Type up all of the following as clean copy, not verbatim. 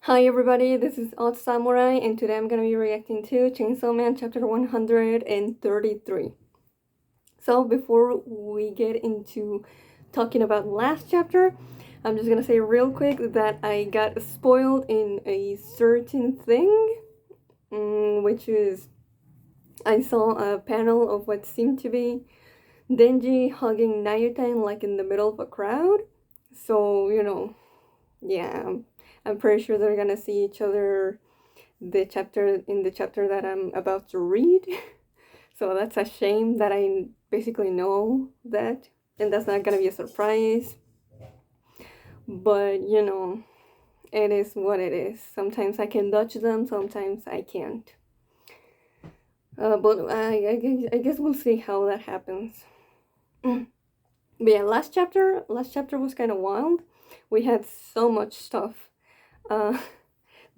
Hi everybody, this is Odd Samurai, and today I'm gonna be reacting to Chainsaw Man chapter 133. So before we get into talking about last chapter, I'm just gonna say real quick that I got spoiled in a certain thing, which is I saw a panel of what seemed to be Denji hugging Nayuta in the middle of a crowd. So, yeah, I'm pretty sure they're gonna see each other the chapter that I'm about to read. So that's a shame that I basically know that, and that's not gonna be a surprise. But it is what it is. Sometimes I can dodge them, sometimes I can't. But I guess we'll see how that happens. But yeah, last chapter was kind of wild. We had so much stuff. Uh,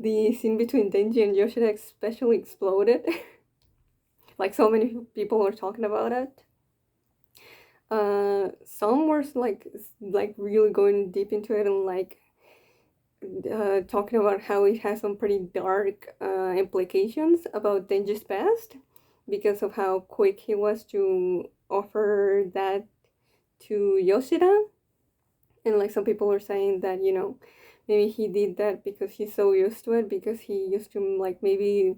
the scene between Denji and Yoshida especially exploded. Like so many people were talking about it. Some were like really going deep into it and talking about how it has some pretty dark implications about Denji's past because of how quick he was to offer that to Yoshida. And like some people were saying that maybe he did that because he's so used to it, because he used to like maybe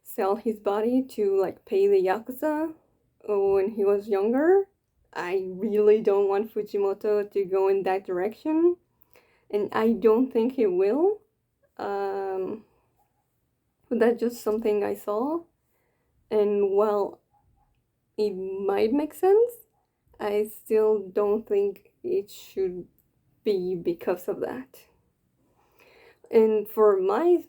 sell his body to like pay the Yakuza when he was younger. I really don't want Fujimoto to go in that direction, and I don't think he will. Um, but that's just something I saw, and while it might make sense, I still don't think it should be because of that. And for my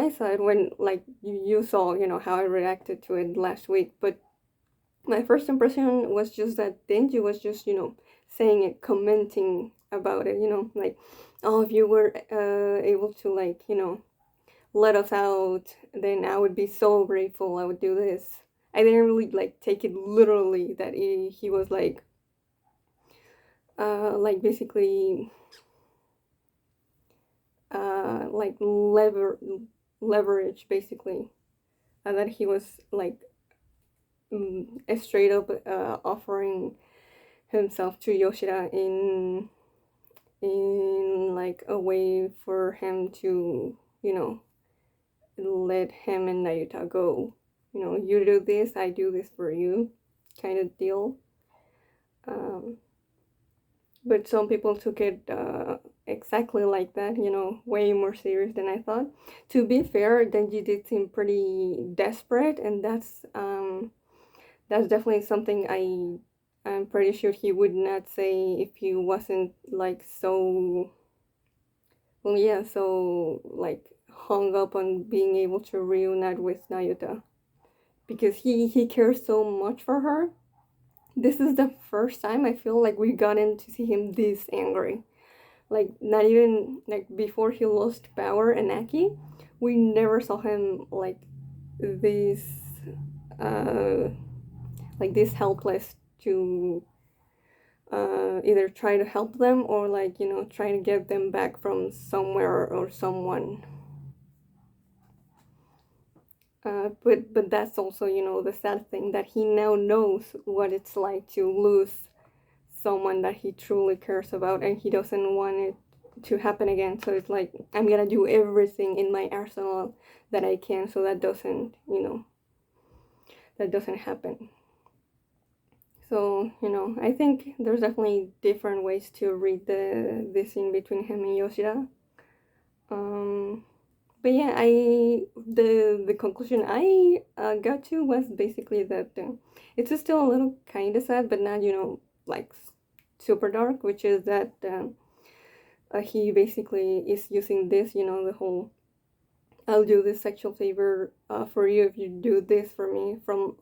side, when like you saw, how I reacted to it last week, but my first impression was just that Denji was just, saying it, commenting about it, like, oh, if you were able to, like, let us out, then I would be so grateful, I would do this. I didn't really, like, take it literally that he was, basically, like, leverage, basically. That he was, like, straight up offering himself to Yoshida in like a way for him to let him and Nayuta go. You do this, I do this for you, kind of deal. Um, but some people took it exactly like that. Way more serious than I thought. To be fair, Denji did seem pretty desperate, and that's definitely something I'm pretty sure he would not say if he wasn't like so, well, yeah, so like hung up on being able to reunite with Nayuta, because he cares so much for her. This is the first time I feel like we gotten to see him this angry. Like not even like before he lost power and Aki, we never saw him this uh this helpless to either try to help them or try to get them back from somewhere or someone. But that's also the sad thing, that he now knows what it's like to lose someone that he truly cares about, and he doesn't want it to happen again. So it's like, I'm gonna do everything in my arsenal that I can so that doesn't happen. So I think there's definitely different ways to read the scene between him and Yoshida. Um, but yeah, the conclusion I got to was basically that it's still a little kind of sad, but not like super dark, which is that he basically is using this, the whole I'll do this sexual favor for you if you do this for me, from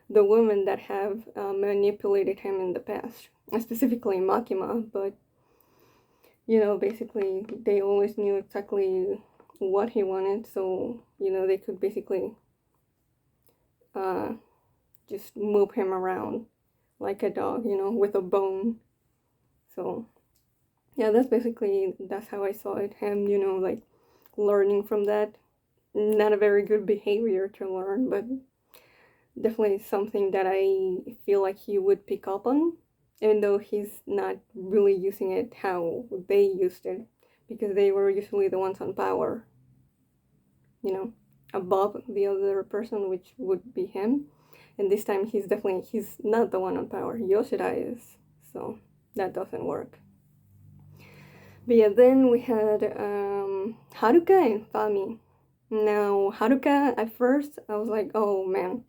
the women that have manipulated him in the past, specifically Makima. But basically they always knew exactly what he wanted, so they could basically uh, just move him around like a dog, with a bone. So Yeah, that's how I saw it. Him, like learning from that. Not a very good behavior to learn, but definitely something that I feel like he would pick up on, even though he's not really using it how they used it, because they were usually the ones on power, you know, above the other person, which would be him. And this time he's not the one on power. Yoshida is, so that doesn't work. But yeah, then we had Haruka and Fami. Now Haruka, at first I was like, oh man,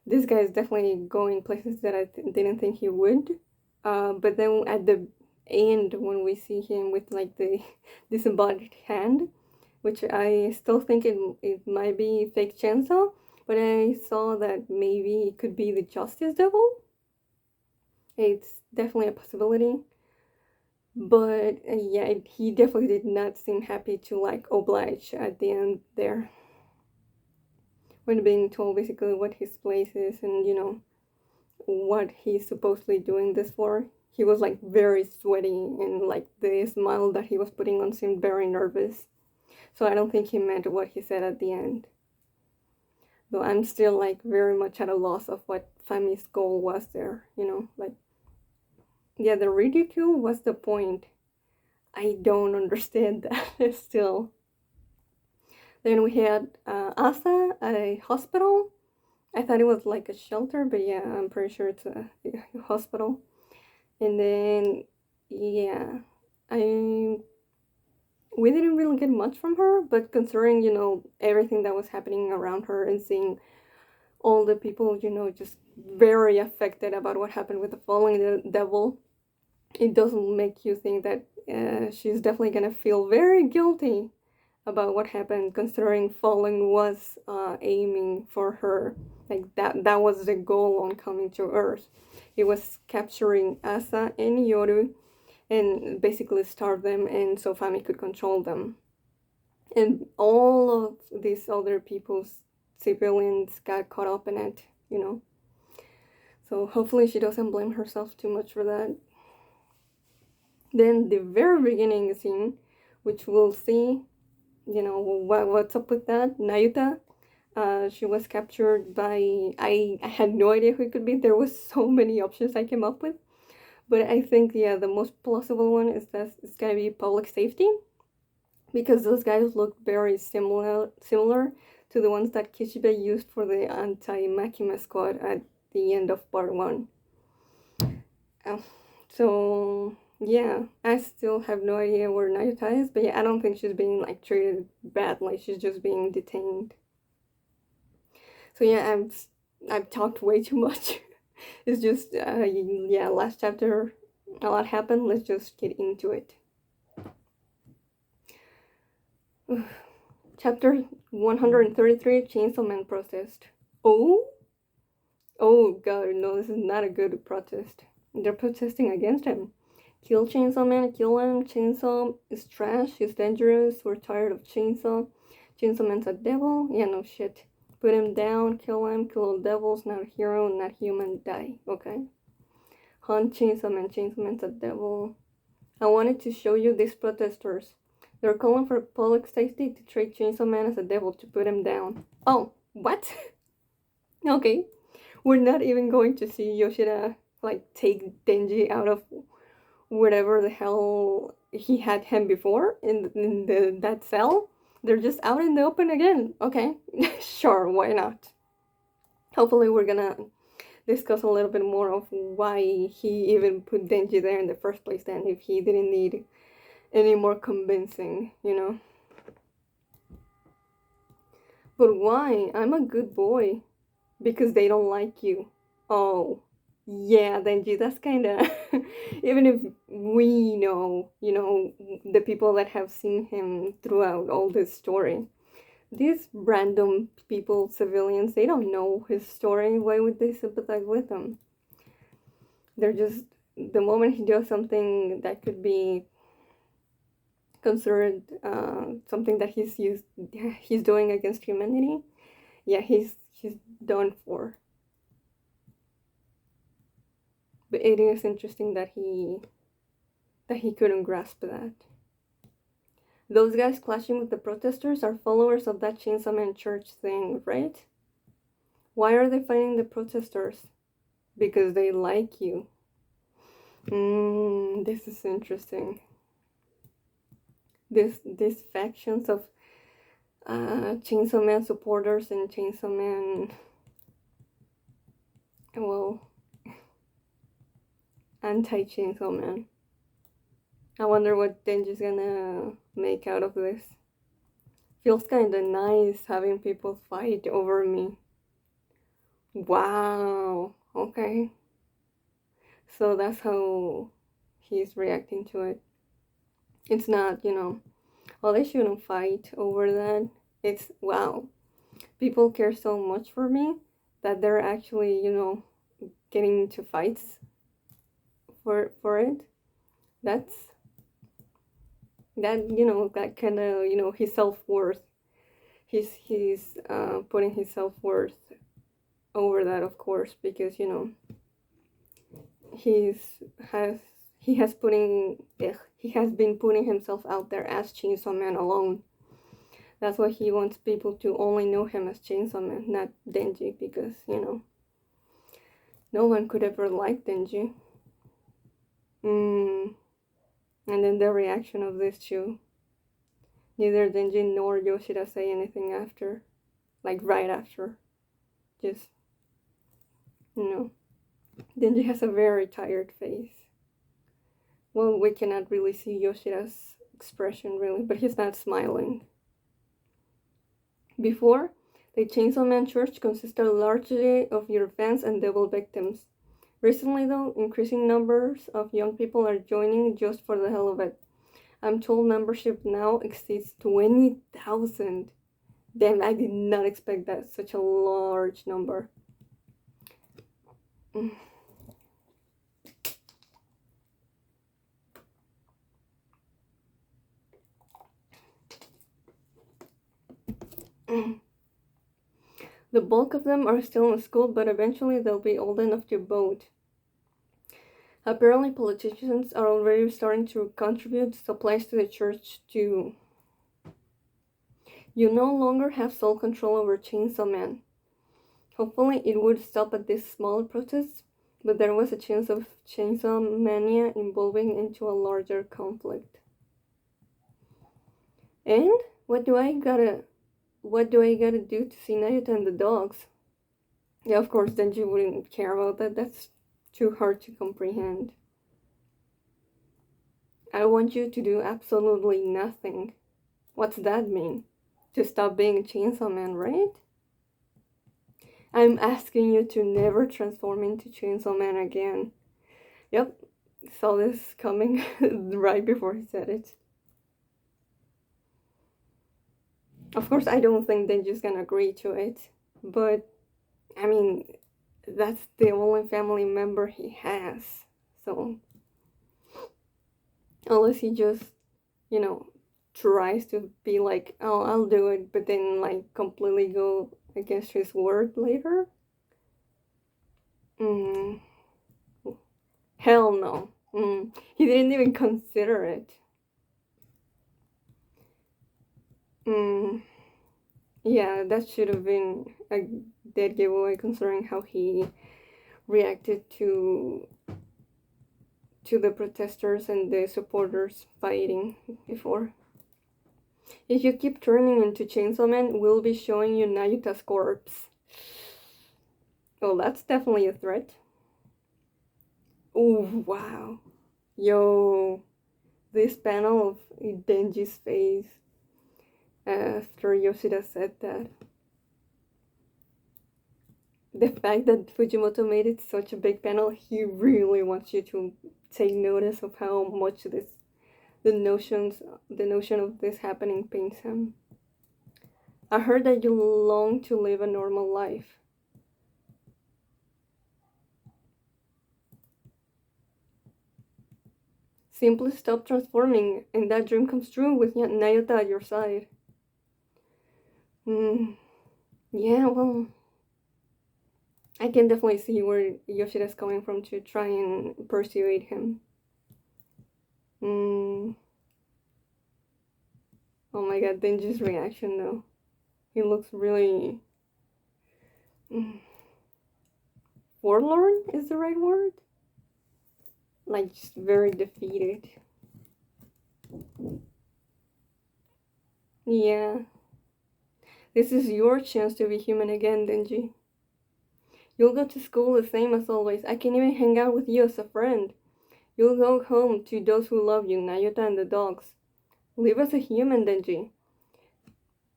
this guy is definitely going places that didn't think he would. But then at the end, when we see him with like the disembodied hand, which I still think it might be fake chainsaw, but I saw that maybe it could be the Justice Devil. It's definitely a possibility. But yeah, he definitely did not seem happy to like oblige at the end there. When being told basically what his place is and what he's supposedly doing this for. He was like very sweaty and like the smile that he was putting on seemed very nervous. So I don't think he meant what he said at the end. Though I'm still like very much at a loss of what Fami's goal was there, like yeah, the ridicule was the point. I don't understand that still. Then we had Asa at a hospital. I thought it was like a shelter, but yeah, I'm pretty sure it's a hospital. And then, yeah, I we didn't really get much from her, but considering everything that was happening around her and seeing all the people just very affected about what happened with the falling devil, it doesn't make you think that she's definitely gonna feel very guilty about what happened, considering falling was aiming for her. Like that was the goal on coming to Earth. It was capturing Asa and Yoru and basically starve them, and so Fami could control them. And all of these other people's civilians got caught up in it. So hopefully she doesn't blame herself too much for that. Then the very beginning scene, which we'll see, what's up with that. Nayuta, she was captured by, I had no idea who it could be. There was so many options I came up with. But I think, yeah, the most plausible one is that it's gonna be public safety, because those guys look very similar to the ones that Kishibe used for the anti-Makima squad at the end of part 1. So yeah, I still have no idea where Nayuta is, but yeah, I don't think she's being like treated badly. She's just being detained. So yeah, I've talked way too much. It's just yeah, last chapter a lot happened. Let's just get into it. Chapter 133, Chainsaw Man protest. Oh? Oh god, no, this is not a good protest. They're protesting against him. Kill Chainsaw Man, kill him. Chainsaw is trash, he's dangerous, we're tired of Chainsaw. Chainsaw Man's a devil? Yeah, no shit. Put him down, kill all devils, not a hero, not human, die. Okay. Hunt Chainsaw Man's a devil. I wanted to show you these protesters. They're calling for public safety to treat Chainsaw Man as a devil to put him down. Oh, what? Okay. We're not even going to see Yoshida, like, take Denji out of whatever the hell he had him before in that cell. They're just out in the open again. Okay. Sure, why not? Hopefully we're gonna discuss a little bit more of why he even put Denji there in the first place then, if he didn't need any more convincing. But why? I'm a good boy. Because they don't like you. Oh, yeah, Denji, that's kind of... Even if we know, the people that have seen him throughout all this story, these random people, civilians, they don't know his story. Why would they sympathize with him? They're just... The moment he does something that could be considered something that he's doing against humanity, yeah, he's done for. But it is interesting that that he couldn't grasp that. Those guys clashing with the protesters are followers of that Chainsaw Man church thing, right? Why are they fighting the protesters? Because they like you. This is interesting. These factions of Chainsaw Man supporters and Chainsaw Man, well, anti-Chainsaw Man. I wonder what Denji's gonna make out of this. Feels kinda nice having people fight over me. Wow, okay. So that's how he's reacting to it. It's not, well, they shouldn't fight over that. It's, wow, people care so much for me that they're actually, getting into fights for it. That's, that kind of, his self-worth. He's putting his self-worth over that, of course, because, he has been putting himself out there as Chainsaw Man alone. That's why he wants people to only know him as Chainsaw Man, not Denji, because, no one could ever like Denji. And then the reaction of this too. Neither Denji nor Yoshida say anything after. Like, right after. Just, Denji has a very tired face. Well, we cannot really see Yoshida's expression, really, but he's not smiling. Before, the Chainsaw Man Church consisted largely of your fans and devil victims. Recently, though, increasing numbers of young people are joining just for the hell of it. I'm told membership now exceeds 20,000. Damn, I did not expect that, such a large number. The bulk of them are still in school, but eventually they'll be old enough to vote. Apparently, politicians are already starting to contribute supplies to the church too. You no longer have sole control over Chainsaw Man. Hopefully, it would stop at this small protest, but there was a chance of Chainsaw Mania evolving into a larger conflict. And what do I gotta do to see Nayuta and the dogs? Yeah, of course, Denji wouldn't care about that. That's too hard to comprehend. I want you to do absolutely nothing. What's that mean? To stop being a Chainsaw Man, right? I'm asking you to never transform into Chainsaw Man again. Yep, saw this coming right before he said it. Of course, I don't think Denji's gonna agree to it, but, I mean, that's the only family member he has, so, unless he just, tries to be like, oh, I'll do it, but then, like, completely go against his word later? Hell no. He didn't even consider it. Yeah, that should have been a dead giveaway considering how he reacted to the protesters and the supporters fighting before. If you keep turning into Chainsaw Man, we'll be showing you Nayuta's corpse. Well, that's definitely a threat. Oh, wow. Yo, this panel of Denji's face after Yoshida said that. The fact that Fujimoto made it such a big panel, he really wants you to take notice of how much the notion of this happening pains him. I heard that you long to live a normal life. Simply stop transforming, and that dream comes true with Nayota at your side. Yeah, well, I can definitely see where Yoshida's coming from to try and persuade him. Mm, oh my god, Denji's reaction though. He looks really mm, forlorn is the right word? Like just very defeated. Yeah. This is your chance to be human again, Denji. You'll go to school the same as always. I can even hang out with you as a friend. You'll go home to those who love you, Nayota and the dogs. Live as a human, Denji.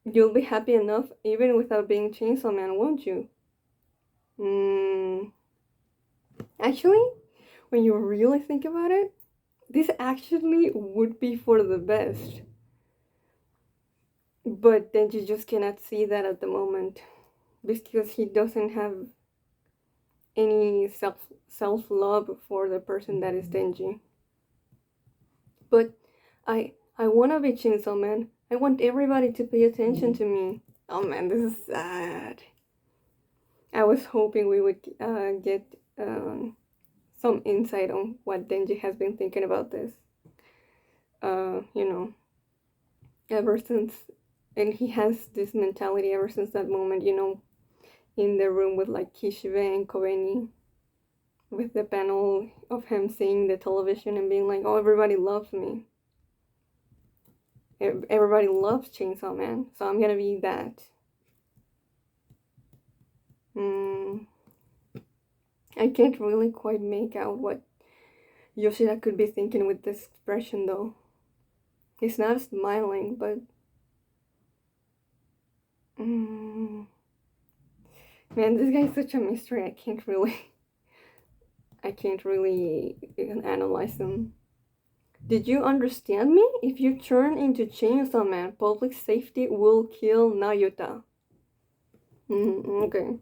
You'll be happy enough even without being Chainsaw Man, won't you? Hmm. Actually, when you really think about it, this actually would be for the best. But Denji just cannot see that at the moment because he doesn't have any self love for the person that is Denji. But I wanna be Chainsaw Man. I want everybody to pay attention to me. Oh man, this is sad. I was hoping we would get some insight on what Denji has been thinking about this. You know, ever since, and he has this mentality ever since that moment. You know, in the room with like Kishibe and Kobeni, with the panel of him seeing the television and being like, "Oh, everybody loves me. Everybody loves Chainsaw Man, so I'm gonna be that." Mm, I can't really quite make out what Yoshida could be thinking with this expression though. He's not smiling, but mm, man, this guy's such a mystery. I can't really analyze him. Did you understand me? If you turn into Chainsaw Man, public safety will kill Nayuta. Okay.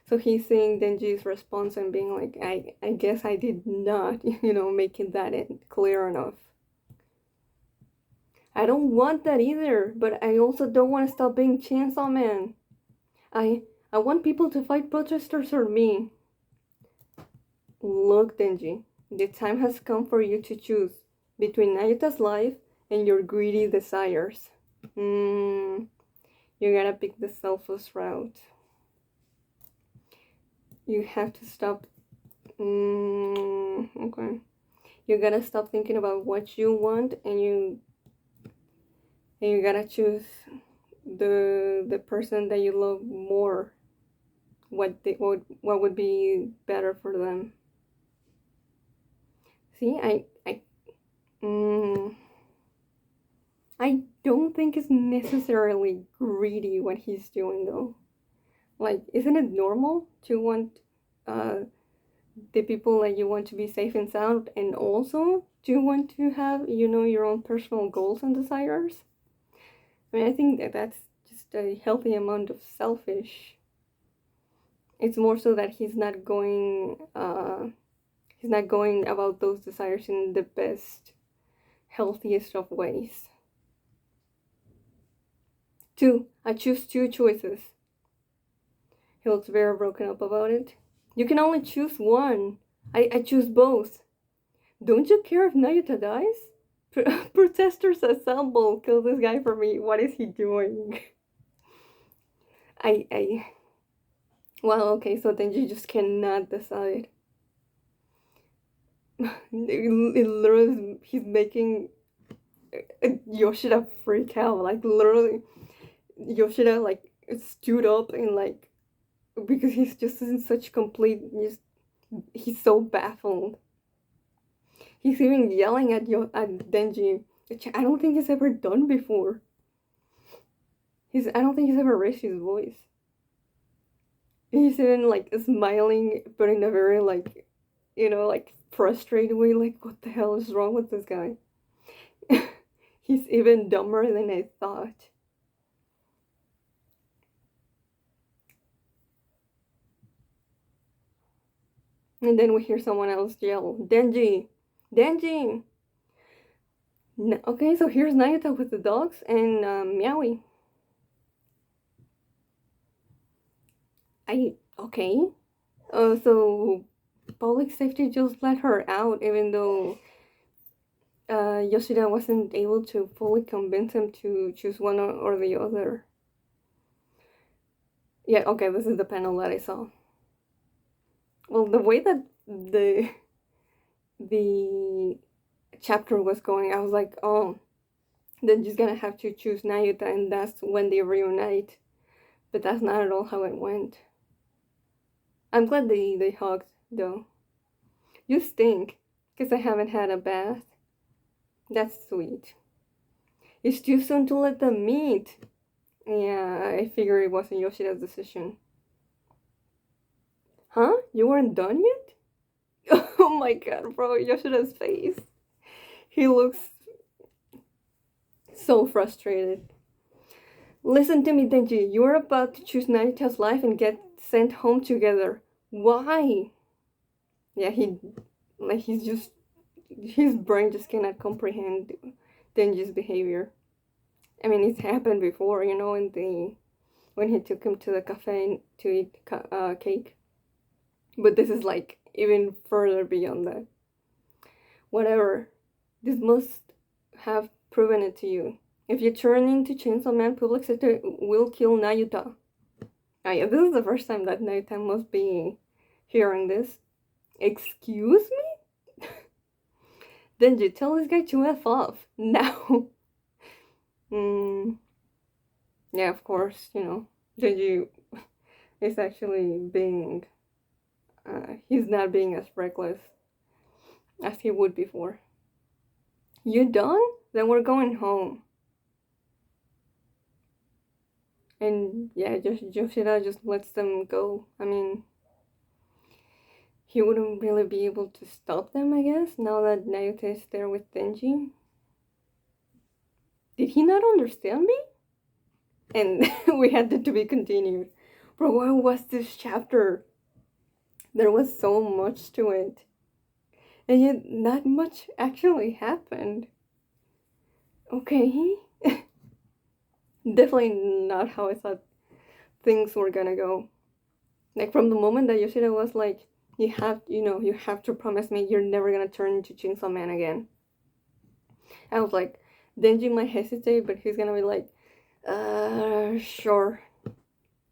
So he's seeing Denji's response and being like, I guess I did not, make it that clear enough. I don't want that either, but I also don't want to stop being Chainsaw Man. I want people to fight protesters or me. Look, Denji, the time has come for you to choose between Nayuta's life and your greedy desires. You gotta pick the selfless route. You have to stop. Okay. You gotta stop thinking about what you want, and you gotta choose the person that you love more. What would be better for them? See, mm, I don't think it's necessarily greedy what he's doing though. Like, isn't it normal to want uh the people that you want to be safe and sound, and also do you want to have your own personal goals and desires? I mean, I think that's just a healthy amount of selfish. It's more so that he's not going about those desires in the best, healthiest of ways. I choose two choices. He looks very broken up about it. You can only choose one. I choose both. Don't you care if Nayuta dies? Protesters assemble. Kill this guy for me. What is he doing? I. Well, okay, so then you just cannot decide. It literally, he's making Yoshida freak out. Like, literally, Yoshida, like, stood up and, like, because he's just in such complete, he's so baffled. He's even yelling at Denji, which I don't think he's ever done before. I don't think he's ever raised his voice. He's even like smiling, but in a very like, like frustrated way. Like, what the hell is wrong with this guy? He's even dumber than I thought. And then we hear someone else yell, "Denji! Denji!" No, okay, so here's Nayuta with the dogs and Meowie. Okay. So public safety just let her out, even though Yoshida wasn't able to fully convince him to choose one or the other. Yeah, okay, this is the panel that I saw. Well, the way that the chapter was going, I was like, oh, then just gonna have to choose Nayuta, and that's when they reunite. But that's not at all how it went. I'm glad they hugged, though. You stink, because I haven't had a bath. That's sweet. It's too soon to let them meet. Yeah, I figured it wasn't Yoshida's decision. Huh? You weren't done yet? Oh my god, bro, Yoshida's face. He looks so frustrated. Listen to me, Denji. You're about to choose Narita's life and get sent home together. Why? Yeah, he's just, his brain just cannot comprehend Denji's behavior. I mean, it's happened before, when he took him to the cafe to eat cake. But this is like even further beyond that. Whatever. This must have proven it to you. If you turn into Chainsaw Man, public sector will kill Nayuta. Ah, yeah, this is the first time that Nayuta must be hearing this. Excuse me? Denji, tell this guy to F off. Now. Yeah, of course, Denji is actually being. He's not being as reckless as he would before. You done? Then we're going home. And yeah, Yoshida just lets them go. I mean, he wouldn't really be able to stop them, I guess, now that Naruto is there with Denji. Did he not understand me? And we had it to be continued. Bro, what was this chapter? There was so much to it. And yet, not much actually happened. Okay. Definitely not how I thought things were gonna go. Like, from the moment that Yoshida was like, you have to promise me you're never gonna turn into Chainsaw Man again. I was like, Denji might hesitate, but he's gonna be like, sure.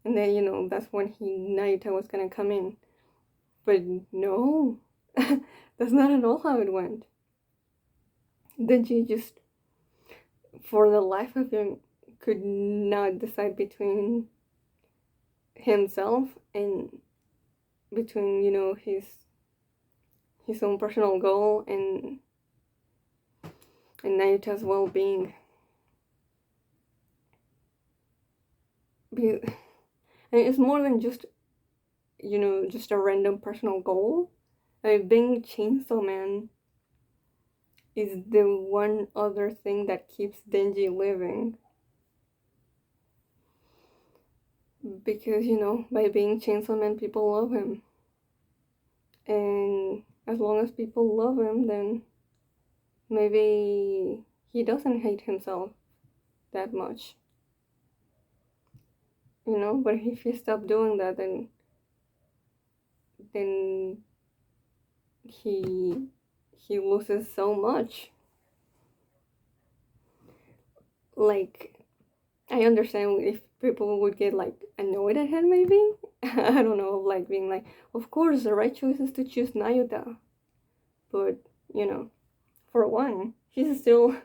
And then, that's when Naita was gonna come in. But no, that's not at all how it went. Denji just, for the life of him, could not decide between himself and between, his own personal goal and Nayuta's well-being. And it's more than just just a random personal goal. Being Chainsaw Man is the one other thing that keeps Denji living. Because, by being Chainsaw Man, people love him. And as long as people love him, then maybe he doesn't hate himself that much. But if he stopped doing that, then he loses so much. Like, I understand if people would get like annoyed at him, maybe. I don't know, like being like, of course the right choice is to choose Nayuta, but for one, she's still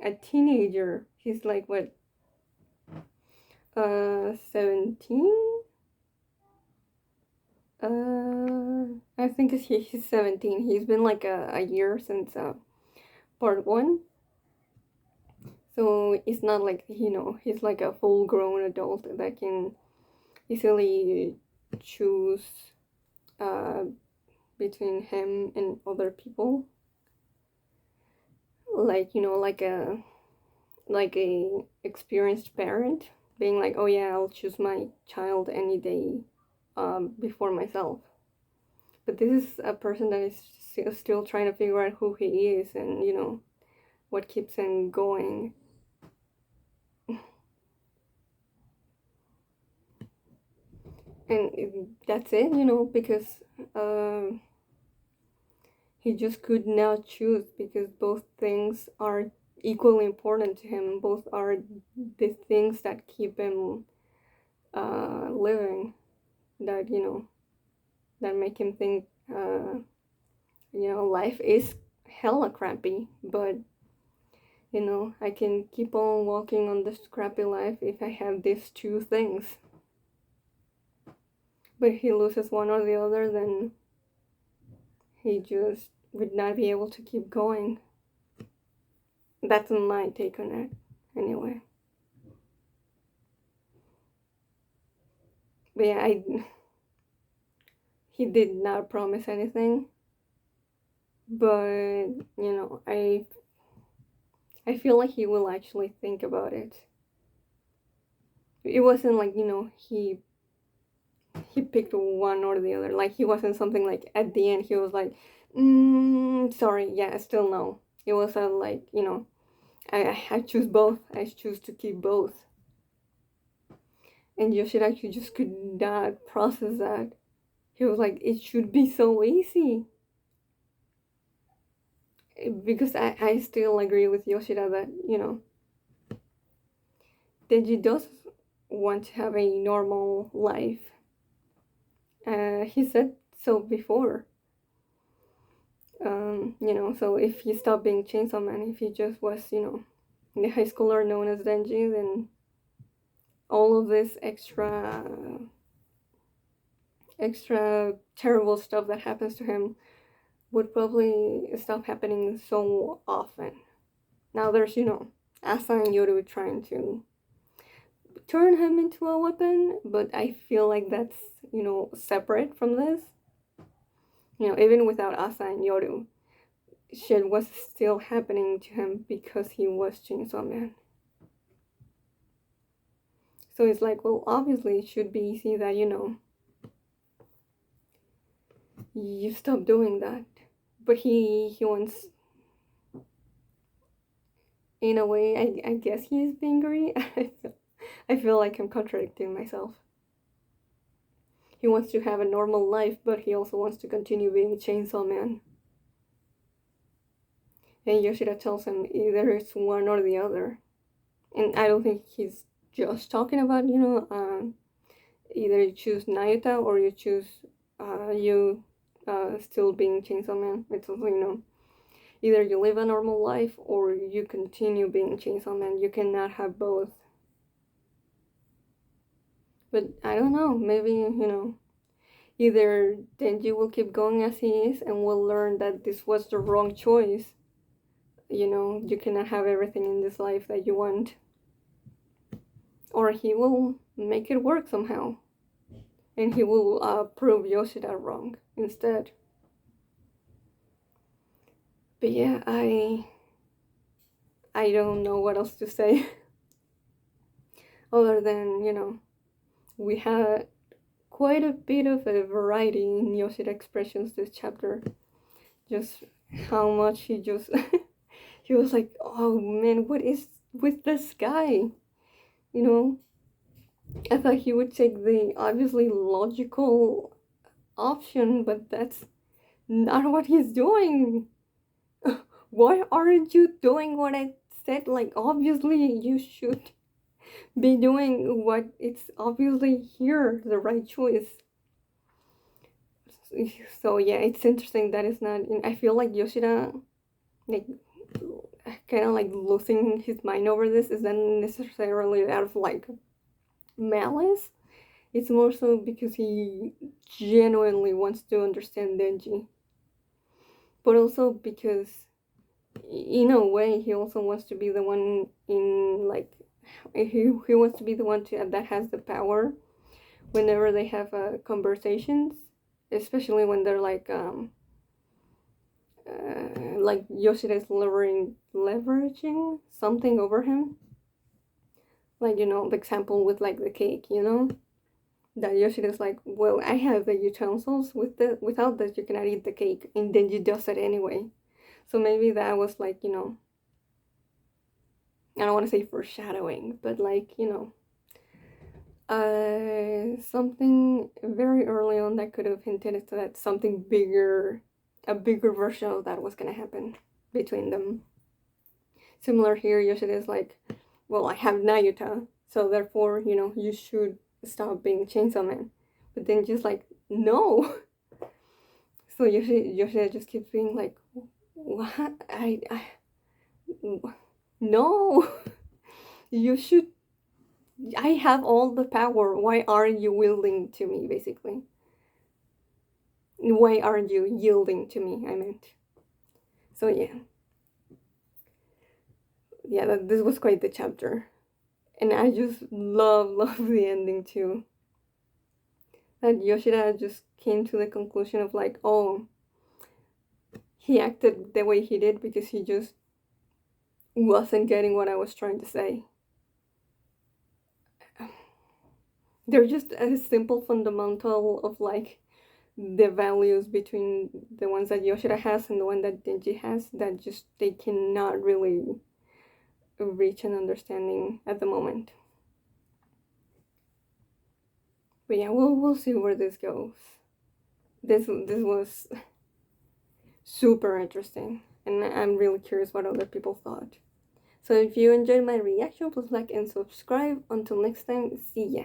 a teenager. She's like what, 17. I think he's 17. He's been like a year since part one. So it's not like, he's like a full grown adult that can easily choose between him and other people. Like, like a experienced parent being like, oh yeah, I'll choose my child any day before myself. But this is a person that is still trying to figure out who he is and, what keeps him going. And that's it, because he just could not choose because both things are equally important to him. Both are the things that keep him living, that, that make him think, life is hella crappy, but, I can keep on walking on this crappy life if I have these two things. But if he loses one or the other, then he just would not be able to keep going. That's my take on it, anyway. But yeah, he did not promise anything. But, I feel like he will actually think about it. It wasn't like, he picked one or the other. Like, he wasn't something like at the end he was like, sorry, yeah, still no. It was like, I choose both. I choose to keep both. And Yoshida actually just could not process that. He was like, it should be so easy. Because I still agree with Yoshida that, Denji does want to have a normal life. He said so before. So if he stopped being Chainsaw Man, if he just was, the high schooler known as Denji, then all of this extra terrible stuff that happens to him would probably stop happening so often. Now there's, Asa and Yoru trying to turn him into a weapon, but I feel like that's, separate from this. Even without Asa and Yoru, shit was still happening to him because he was Chainsaw Man. So it's like, well, obviously it should be easy that, you stop doing that. But he wants, in a way, I guess he's being greedy. I feel like I'm contradicting myself. He wants to have a normal life, but he also wants to continue being Chainsaw Man. And Yoshida tells him either it's one or the other. And I don't think he's just talking about, either you choose Nayuta or you choose you still being Chainsaw Man. It's also, either you live a normal life or you continue being Chainsaw Man. You cannot have both. But I don't know, maybe, either Denji will keep going as he is and will learn that this was the wrong choice. You cannot have everything in this life that you want. Or he will make it work somehow. And he will prove Yoshida wrong instead. But yeah, I don't know what else to say. Other than, we had quite a bit of a variety in Yoshida expressions this chapter. Just how much he just... he was like, oh man, what is with this guy? I thought he would take the obviously logical option, but that's not what he's doing. Why aren't you doing what I said? Like, obviously you should be doing what it's obviously here, the right choice. So yeah, it's interesting that it's not. I feel like Yoshida, like, kind of like losing his mind over this is not necessarily out of like malice. It's more so because he genuinely wants to understand Denji, but also because, in a way, he also wants to be the one in like he wants to be the one that has the power whenever they have conversations, especially when they're like Yoshida is leveraging something over him. Like, the example with like the cake, that Yoshida's like, well, I have the utensils, without that you cannot eat the cake, and then you does it anyway. So maybe that was like, I don't want to say foreshadowing, but like, something very early on that could have hinted at that something bigger a bigger version of that was gonna happen between them. Similar here, Yoshida is like, well, I have Nayuta, so therefore, you should stop being Chainsaw Man. But then just like, no. So Yoshida just keeps being like, what? No. You should. I have all the power. Why aren't you wielding to me, basically? Why aren't you yielding to me, I meant. So yeah. Yeah, this was quite the chapter. And I just love the ending too. That Yoshida just came to the conclusion of like, oh, he acted the way he did because he just wasn't getting what I was trying to say. They're just a simple fundamental of like the values between the ones that Yoshida has and the one that Denji has, that just they cannot really reach an understanding at the moment. But yeah, we'll see where this goes. This was super interesting, and I'm really curious what other people thought. So if you enjoyed my reaction, please like and subscribe. Until next time, see ya.